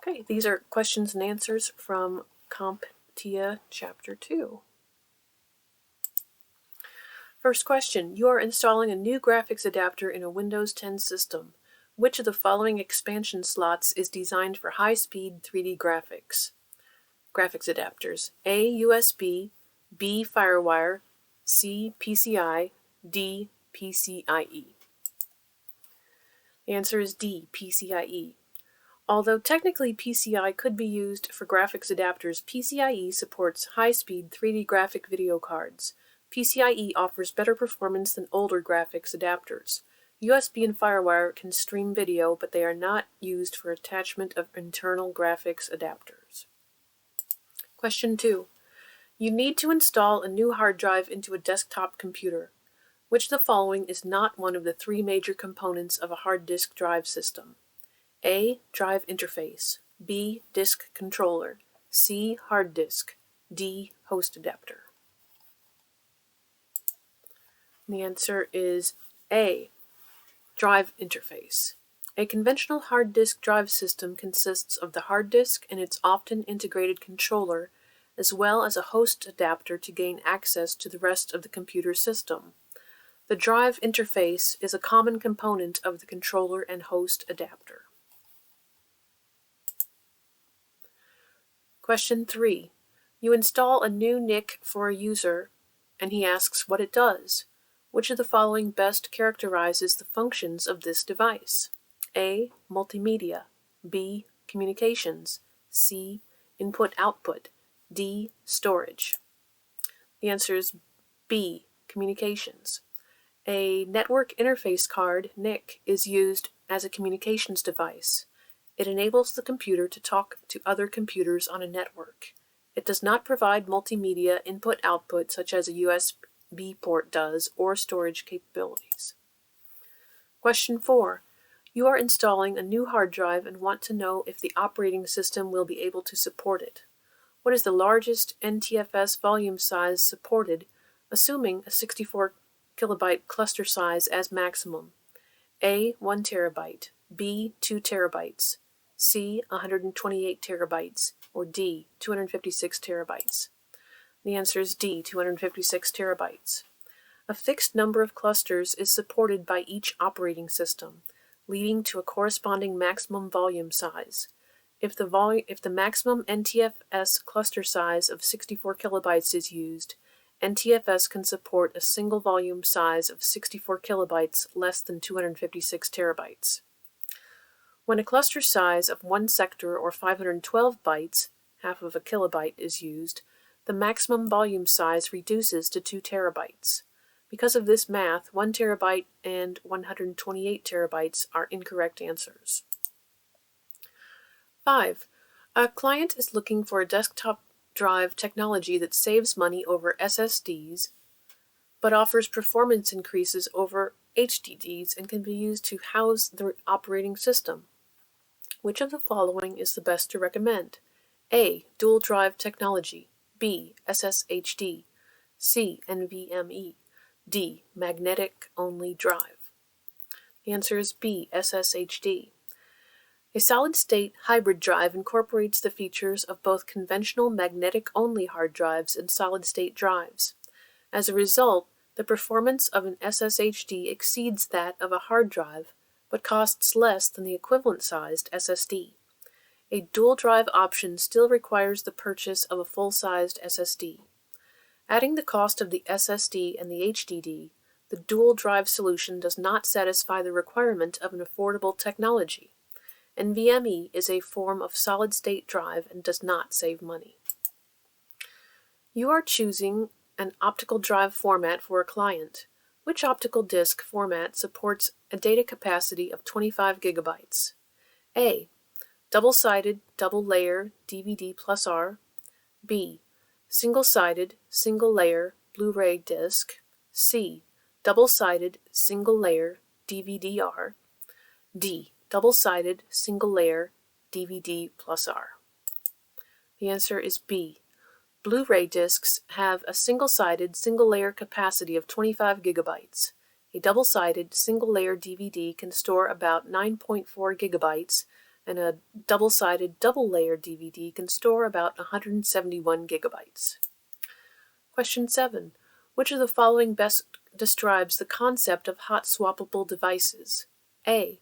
Okay, these are questions and answers from CompTIA Chapter 2. First question, you are installing a new graphics adapter in a Windows 10 system. Which of the following expansion slots is designed for high-speed 3D graphics? Graphics adapters. A. USB, B. Firewire, C. PCI, D. PCIe. The answer is D. PCIe. Although technically PCI could be used for graphics adapters, PCIe supports high-speed 3D graphic video cards. PCIe offers better performance than older graphics adapters. USB and FireWire can stream video, but they are not used for attachment of internal graphics adapters. Question 2. You need to install a new hard drive into a desktop computer. Which of the following is not one of the three major components of a hard disk drive system? A. Drive interface, B. Disk controller, C. Hard disk, D. Host adapter. The answer is A. Drive interface. A conventional hard disk drive system consists of the hard disk and its often integrated controller, as well as a host adapter to gain access to the rest of the computer system. The drive interface is a common component of the controller and host adapter. Question 3. You install a new NIC for a user, and he asks what it does. Which of the following best characterizes the functions of this device? A. Multimedia, B. Communications, C. Input-output, D. Storage. The answer is B. Communications. A network interface card, NIC, is used as a communications device. It enables the computer to talk to other computers on a network. It does not provide multimedia input-output such as a USB port does or storage capabilities. Question 4. You are installing a new hard drive and want to know if the operating system will be able to support it. What is the largest NTFS volume size supported, assuming a 64 kilobyte cluster size as maximum? A. 1 terabyte, B. 2 terabytes, C. 128 terabytes, or D. 256 terabytes. The answer is D. 256 terabytes. A fixed number of clusters is supported by each operating system, leading to a corresponding maximum volume size. If the maximum NTFS cluster size of 64 kilobytes is used, NTFS can support a single volume size of 64 kilobytes less than 256 terabytes. When a cluster size of 1 sector or 512 bytes, half of a kilobyte, is used, the maximum volume size reduces to 2 terabytes. Because of this math, 1 terabyte and 128 terabytes are incorrect answers. 5. A client is looking for a desktop drive technology that saves money over SSDs, but offers performance increases over HDDs and can be used to house the operating system. Which of the following is the best to recommend? A. Dual drive technology, B. SSHD, C. NVMe, D. Magnetic only drive. The answer is B. SSHD. A solid-state hybrid drive incorporates the features of both conventional magnetic-only hard drives and solid-state drives. As a result, the performance of an SSHD exceeds that of a hard drive, but costs less than the equivalent-sized SSD. A dual-drive option still requires the purchase of a full-sized SSD. Adding the cost of the SSD and the HDD, the dual-drive solution does not satisfy the requirement of an affordable technology. NVMe is a form of solid-state drive and does not save money. You are choosing an optical drive format for a client. Which optical disk format supports a data capacity of 25 gigabytes? A. Double-sided, double-layer DVD plus R. B. Single-sided, single-layer Blu-ray disc. C. Double-sided, single-layer DVD-R. D. Double-sided, single-layer DVD plus R. The answer is B. Blu-ray discs have a single-sided, single-layer capacity of 25 gigabytes. A double-sided, single-layer DVD can store about 9.4 gigabytes, and a double-sided, double-layered DVD can store about 171 gigabytes. Question 7. Which of the following best describes the concept of hot swappable devices? A.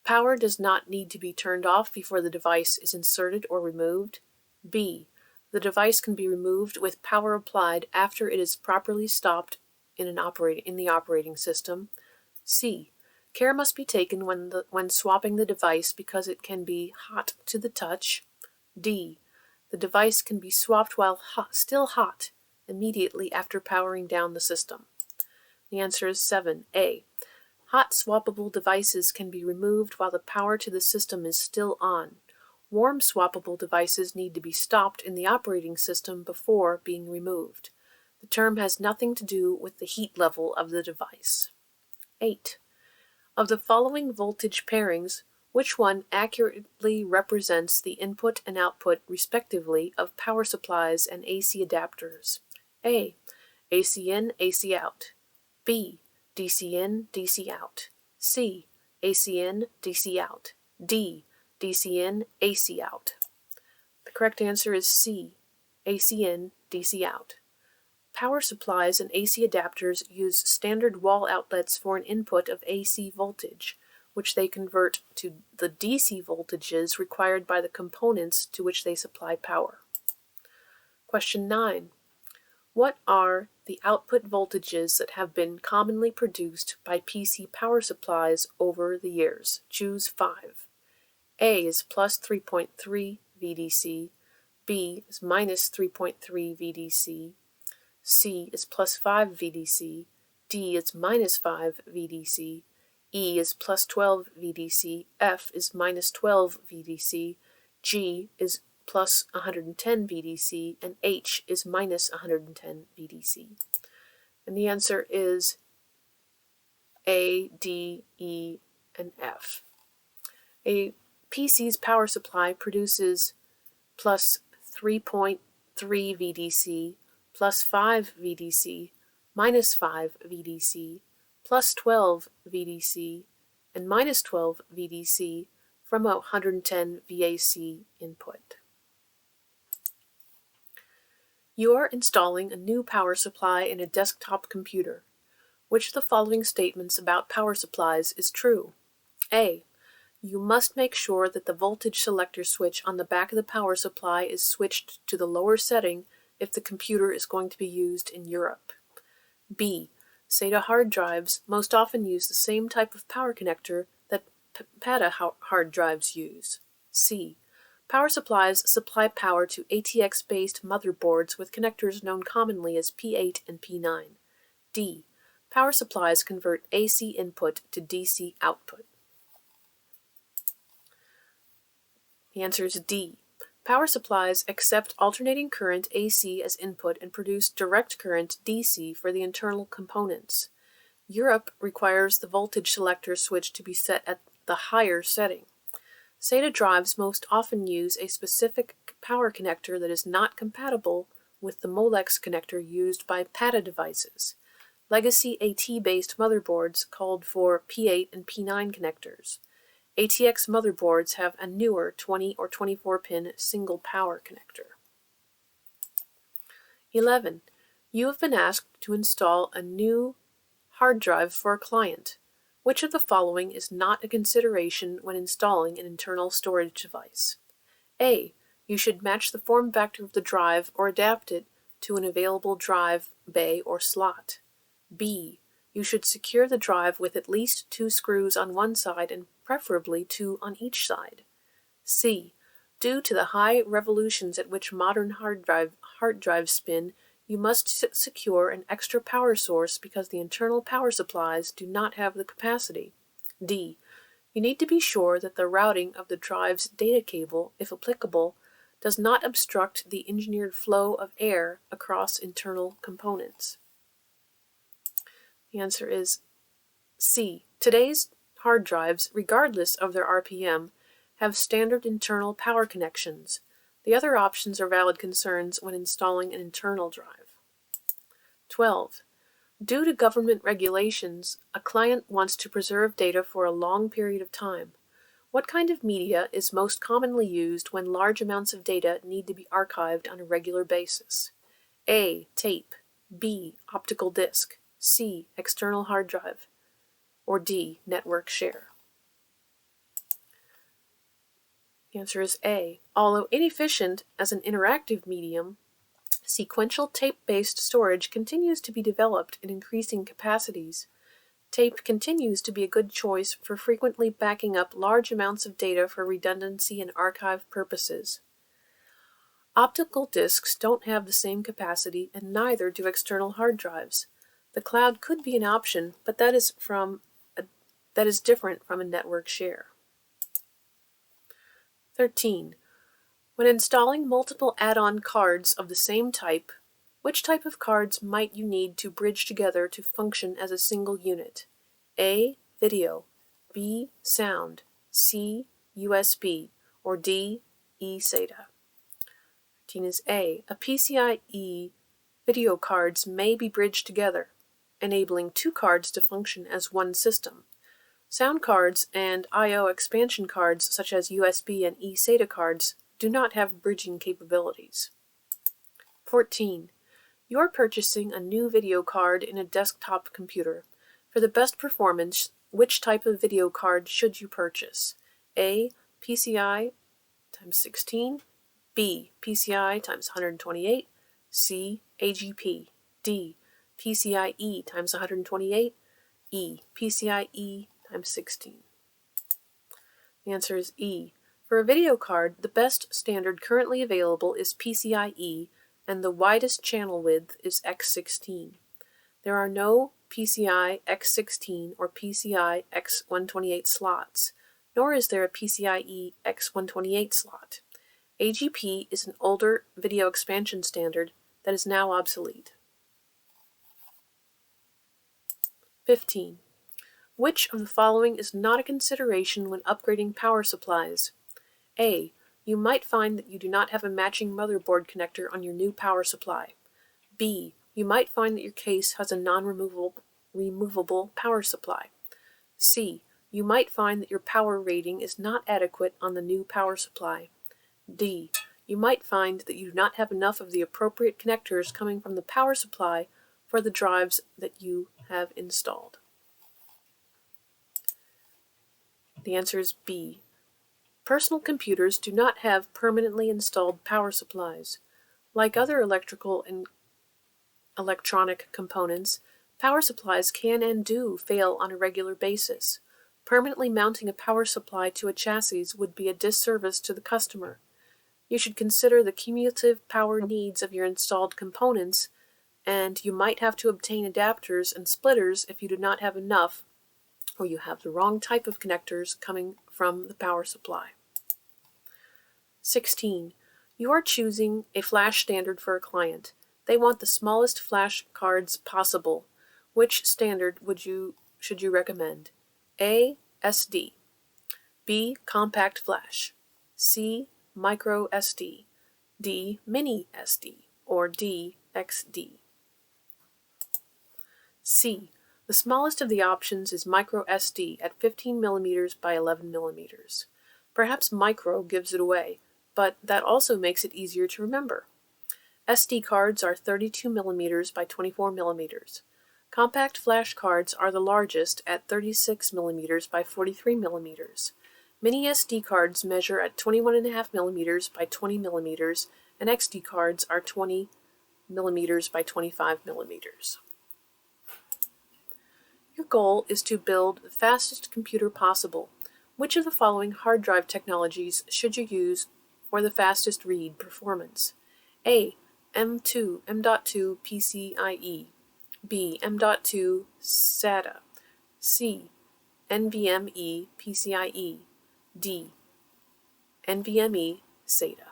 Power does not need to be turned off before the device is inserted or removed. B. The device can be removed with power applied after it is properly stopped in the operating system. C. Care must be taken when swapping the device because it can be hot to the touch. D. The device can be swapped while still hot immediately after powering down the system. The answer is 7. A. Hot swappable devices can be removed while the power to the system is still on. Warm swappable devices need to be stopped in the operating system before being removed. The term has nothing to do with the heat level of the device. 8. Of the following voltage pairings, which one accurately represents the input and output, respectively, of power supplies and AC adapters? A. AC in, AC out. B. DC in, DC out. C. AC in, DC out. D. DC in, AC out. The correct answer is C. AC in, DC out. Power supplies and AC adapters use standard wall outlets for an input of AC voltage, which they convert to the DC voltages required by the components to which they supply power. Question 9. What are the output voltages that have been commonly produced by PC power supplies over the years? Choose 5. A is plus 3.3 VDC, B is minus 3.3 VDC, C is plus 5 VDC, D is minus 5 VDC, E is plus 12 VDC, F is minus 12 VDC, G is plus 110 VDC, and H is minus 110 VDC. And the answer is A, D, E, and F. A PC's power supply produces plus 3.3 VDC, plus 5 VDC, minus 5 VDC, plus 12 VDC, and minus 12 VDC from a 110 VAC input. You are installing a new power supply in a desktop computer. Which of the following statements about power supplies is true? A. You must make sure that the voltage selector switch on the back of the power supply is switched to the lower setting if the computer is going to be used in Europe. B. SATA hard drives most often use the same type of power connector that PATA hard drives use. C. Power supplies supply power to ATX-based motherboards with connectors known commonly as P8 and P9. D. Power supplies convert AC input to DC output. The answer is D. Power supplies accept alternating current AC as input and produce direct current DC for the internal components. Europe requires the voltage selector switch to be set at the higher setting. SATA drives most often use a specific power connector that is not compatible with the Molex connector used by PATA devices. Legacy AT-based motherboards called for P8 and P9 connectors. ATX motherboards have a newer 20 or 24-pin single power connector. 11. You have been asked to install a new hard drive for a client. Which of the following is not a consideration when installing an internal storage device? A. You should match the form factor of the drive or adapt it to an available drive bay or slot. B. You should secure the drive with at least 2 screws on one side and preferably 2 on each side. C. Due to the high revolutions at which modern hard drives spin, you must secure an extra power source because the internal power supplies do not have the capacity. D. You need to be sure that the routing of the drive's data cable, if applicable, does not obstruct the engineered flow of air across internal components. The answer is C. Today's hard drives, regardless of their RPM, have standard internal power connections. The other options are valid concerns when installing an internal drive. 12. Due to government regulations, a client wants to preserve data for a long period of time. What kind of media is most commonly used when large amounts of data need to be archived on a regular basis? A. Tape. B. Optical disc. C. External hard drive. Or D. Network share. The answer is A. Although inefficient as an interactive medium, sequential tape-based storage continues to be developed in increasing capacities. Tape continues to be a good choice for frequently backing up large amounts of data for redundancy and archive purposes. Optical discs don't have the same capacity, and neither do external hard drives. The cloud could be an option, but that is different from a network share. 13. When installing multiple add-on cards of the same type, which type of cards might you need to bridge together to function as a single unit? A. Video. B. Sound. C. USB. Or D. eSATA. 13 is A. A PCIe video cards may be bridged together, enabling two cards to function as one system. Sound cards and I/O expansion cards such as USB and eSATA cards do not have bridging capabilities. 14. You are purchasing a new video card in a desktop computer. For the best performance, which type of video card should you purchase? A. PCI times 16. B. PCI times 128. C. AGP. D. PCIe times 128. E. PCIe times 16. The answer is E. For a video card, the best standard currently available is PCIe, and the widest channel width is X16. There are no PCI X16 or PCI X128 slots, nor is there a PCIe X128 slot. AGP is an older video expansion standard that is now obsolete. 15. Which of the following is not a consideration when upgrading power supplies? A. You might find that you do not have a matching motherboard connector on your new power supply. B. You might find that your case has a non-removable power supply. C. You might find that your power rating is not adequate on the new power supply. D. You might find that you do not have enough of the appropriate connectors coming from the power supply for the drives that you have installed. The answer is B. Personal computers do not have permanently installed power supplies. Like other electrical and electronic components, power supplies can and do fail on a regular basis. Permanently mounting a power supply to a chassis would be a disservice to the customer. You should consider the cumulative power needs of your installed components, and you might have to obtain adapters and splitters if you do not have enough, or you have the wrong type of connectors coming from the power supply. 16. You are choosing a flash standard for a client. They want the smallest flash cards possible. Which standard should you recommend? A. SD. B. Compact flash. C. Micro SD. D. Mini SD. Or D. XD. C. The smallest of the options is micro SD at 15 mm by 11 mm. Perhaps micro gives it away, but that also makes it easier to remember. SD cards are 32 mm by 24 mm. Compact flash cards are the largest at 36 mm by 43 mm. Mini SD cards measure at 21.5 mm by 20 mm, and XD cards are 20 mm by 25 mm. Your goal is to build the fastest computer possible. Which of the following hard drive technologies should you use for the fastest read performance? A. M.2 PCIe. B. M.2 SATA. C. NVMe PCIe. D. NVMe SATA.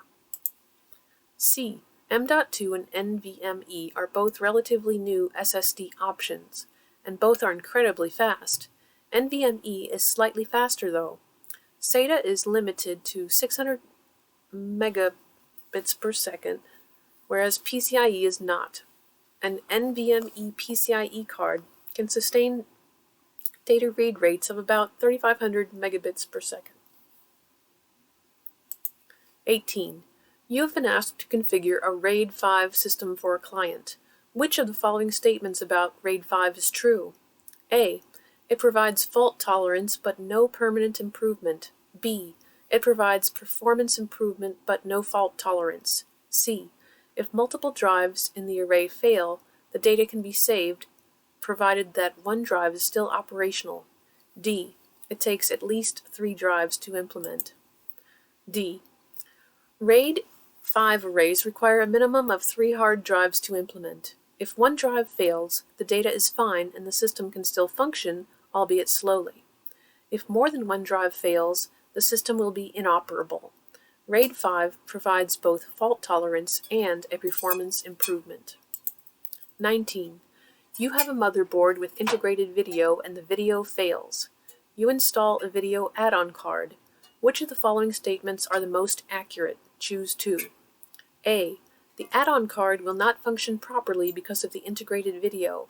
C. M.2 and NVMe are both relatively new SSD options, and both are incredibly fast. NVMe is slightly faster though. SATA is limited to 600 megabits per second, whereas PCIe is not. An NVMe PCIe card can sustain data read rates of about 3,500 megabits per second. 18. You have been asked to configure a RAID 5 system for a client. Which of the following statements about RAID 5 is true? A. It provides fault tolerance but no permanent improvement. B. It provides performance improvement but no fault tolerance. C. If multiple drives in the array fail, the data can be saved provided that one drive is still operational. D. It takes at least 3 drives to implement. D. RAID 5 arrays require a minimum of 3 hard drives to implement. If one drive fails, the data is fine and the system can still function, albeit slowly. If more than one drive fails, the system will be inoperable. RAID 5 provides both fault tolerance and a performance improvement. 19. You have a motherboard with integrated video and the video fails. You install a video add-on card. Which of the following statements are the most accurate? Choose 2. A. The add-on card will not function properly because of the integrated video.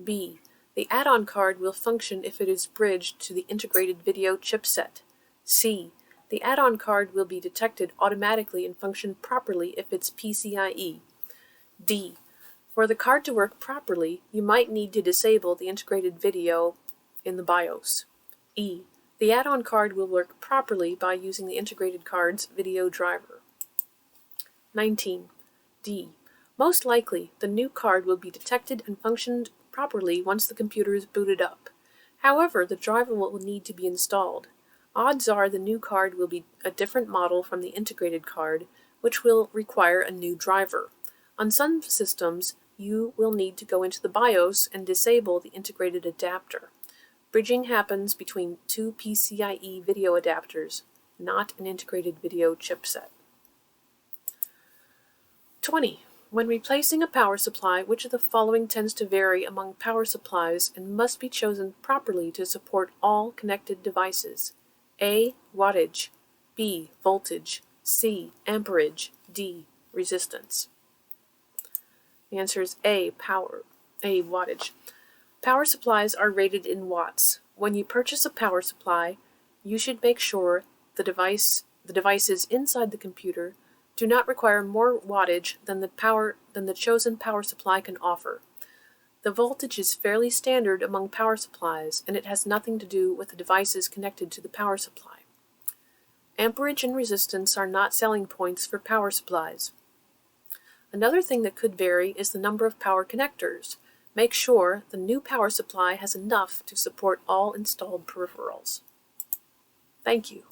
B. The add-on card will function if it is bridged to the integrated video chipset. C. The add-on card will be detected automatically and function properly if it's PCIe. D. For the card to work properly, you might need to disable the integrated video in the BIOS. E. The add-on card will work properly by using the integrated card's video driver. 19. D. Most likely, the new card will be detected and functioned properly once the computer is booted up. However, the driver will need to be installed. Odds are the new card will be a different model from the integrated card, which will require a new driver. On some systems, you will need to go into the BIOS and disable the integrated adapter. Bridging happens between 2 PCIe video adapters, not an integrated video chipset. 20. When replacing a power supply, which of the following tends to vary among power supplies and must be chosen properly to support all connected devices? A. Wattage. B. Voltage. C. Amperage. D. Resistance. The answer is A. Wattage. Power supplies are rated in watts. When you purchase a power supply, you should make sure the devices inside the computer do not require more wattage than the chosen power supply can offer. The voltage is fairly standard among power supplies, and it has nothing to do with the devices connected to the power supply. Amperage and resistance are not selling points for power supplies. Another thing that could vary is the number of power connectors. Make sure the new power supply has enough to support all installed peripherals. Thank you.